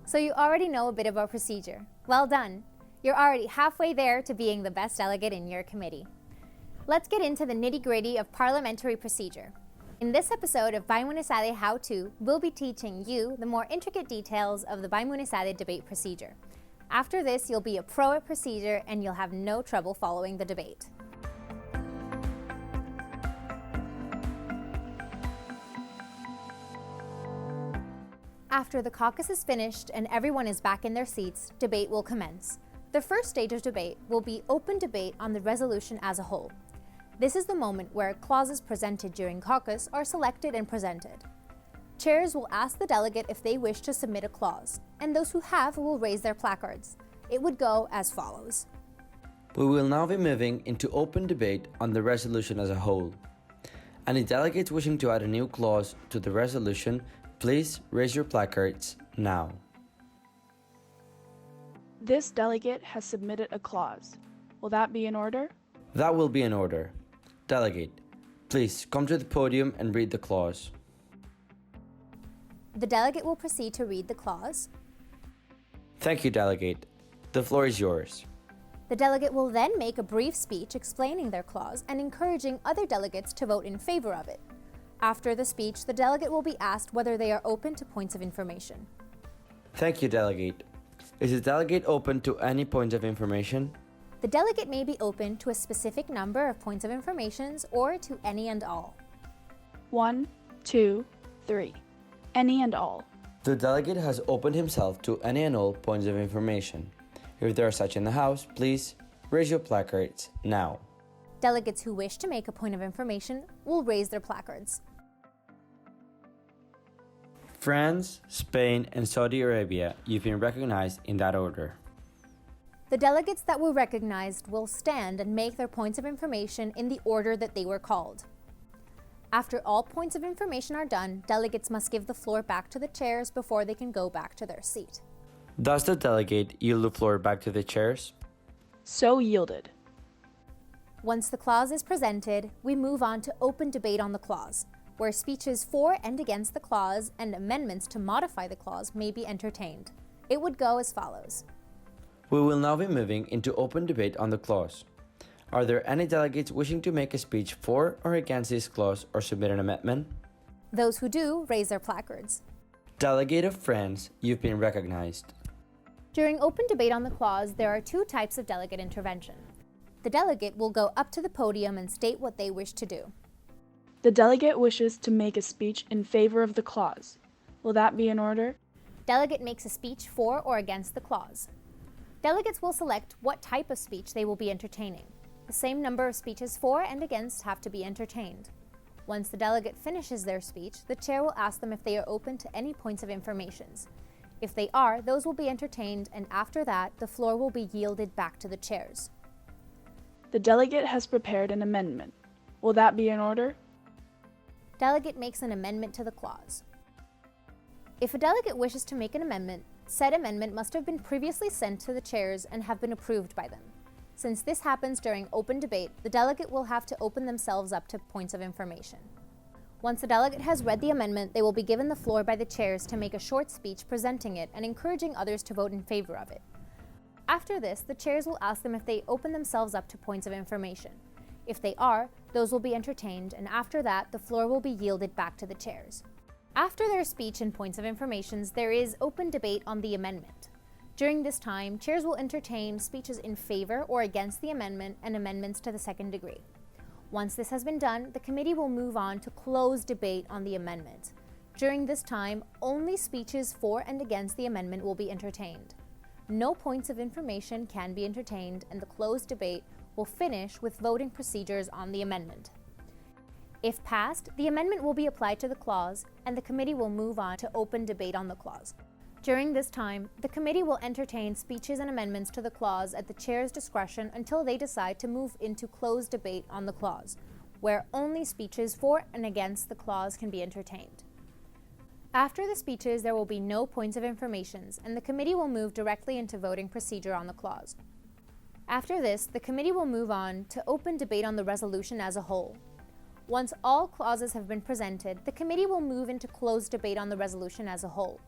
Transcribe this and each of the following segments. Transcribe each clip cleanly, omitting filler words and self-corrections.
So you already know a bit about procedure. Well done! You're already halfway there to being the best delegate in your committee. Let's get into the nitty-gritty of parliamentary procedure. In this episode of BIMUN ESADE How To, we'll be teaching you the more intricate details of the BIMUN ESADE debate procedure. After this, you'll be a pro at procedure and you'll have no trouble following the debate. After the caucus is finished and everyone is back in their seats, debate will commence. The first stage of debate will be open debate on the resolution as a whole. This is the moment where clauses presented during caucus are selected and presented. Chairs will ask the delegate if they wish to submit a clause, and those who have will raise their placards. It would go as follows. We will now be moving into open debate on the resolution as a whole. Any delegates wishing to add a new clause to the resolution, please raise your placards now. This delegate has submitted a clause. Will that be in order? That will be in order. Delegate, please come to the podium and read the clause. The delegate will proceed to read the clause. Thank you, delegate. The floor is yours. The delegate will then make a brief speech explaining their clause and encouraging other delegates to vote in favor of it. After the speech, the delegate will be asked whether they are open to points of information. Thank you, delegate. Is the delegate open to any points of information? The delegate may be open to a specific number of points of information or to any and all. 1, 2, 3. Any and all. The delegate has opened himself to any and all points of information. If there are such in the House, please raise your placards now. Delegates who wish to make a point of information will raise their placards. France, Spain, and Saudi Arabia, you've been recognized in that order. The delegates that were recognized will stand and make their points of information in the order that they were called. After all points of information are done, delegates must give the floor back to the chairs before they can go back to their seat. Does the delegate yield the floor back to the chairs? So yielded. Once the clause is presented, we move on to open debate on the clause, where speeches for and against the clause and amendments to modify the clause may be entertained. It would go as follows. We will now be moving into open debate on the clause. Are there any delegates wishing to make a speech for or against this clause or submit an amendment? Those who do, raise their placards. Delegate of France, you've been recognized. During open debate on the clause, there are two types of delegate intervention. The delegate will go up to the podium and state what they wish to do. The delegate wishes to make a speech in favor of the clause. Will that be in order? Delegate makes a speech for or against the clause. Delegates will select what type of speech they will be entertaining. The same number of speeches for and against have to be entertained. Once the delegate finishes their speech, the chair will ask them if they are open to any points of information. If they are, those will be entertained, and after that, the floor will be yielded back to the chairs. The delegate has prepared an amendment. Will that be in order? Delegate makes an amendment to the clause. If a delegate wishes to make an amendment, said amendment must have been previously sent to the chairs and have been approved by them. Since this happens during open debate, the delegate will have to open themselves up to points of information. Once the delegate has read the amendment, they will be given the floor by the chairs to make a short speech presenting it and encouraging others to vote in favor of it. After this, the chairs will ask them if they open themselves up to points of information. If they are, those will be entertained, and after that, the floor will be yielded back to the chairs. After their speech and points of information, there is open debate on the amendment. During this time, chairs will entertain speeches in favor or against the amendment and amendments to the second degree. Once this has been done, the committee will move on to close debate on the amendment. During this time, only speeches for and against the amendment will be entertained. No points of information can be entertained, and the closed debate will finish with voting procedures on the amendment. If passed, the amendment will be applied to the clause, and the committee will move on to open debate on the clause. During this time, the committee will entertain speeches and amendments to the clause at the chair's discretion until they decide to move into closed debate on the clause, where only speeches for and against the clause can be entertained. After the speeches, there will be no points of information, and the committee will move directly into voting procedure on the clause. After this, the committee will move on to open debate on the resolution as a whole. Once all clauses have been presented, the committee will move into closed debate on the resolution as a whole.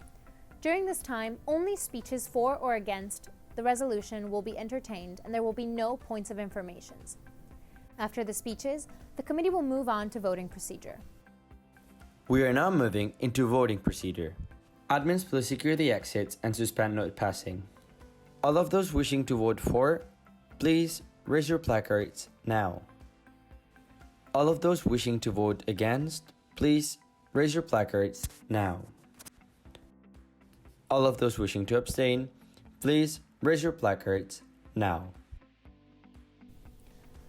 During this time, only speeches for or against the resolution will be entertained and there will be no points of information. After the speeches, the committee will move on to voting procedure. We are now moving into voting procedure. Admins, please secure the exits and suspend note passing. All of those wishing to vote for, please raise your placards now. All of those wishing to vote against, please raise your placards now. All of those wishing to abstain, please raise your placards now.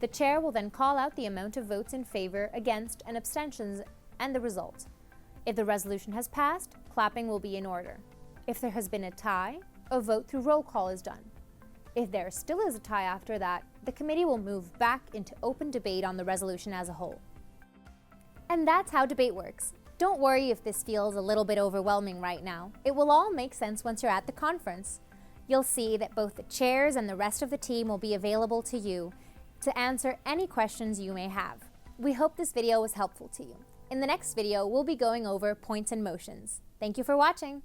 The chair will then call out the amount of votes in favor, against, and abstentions and the result. If the resolution has passed, clapping will be in order. If there has been a tie, a vote through roll call is done. If there still is a tie after that, the committee will move back into open debate on the resolution as a whole. And that's how debate works. Don't worry if this feels a little bit overwhelming right now. It will all make sense once you're at the conference. You'll see that both the chairs and the rest of the team will be available to you to answer any questions you may have. We hope this video was helpful to you. In the next video, we'll be going over points and motions. Thank you for watching.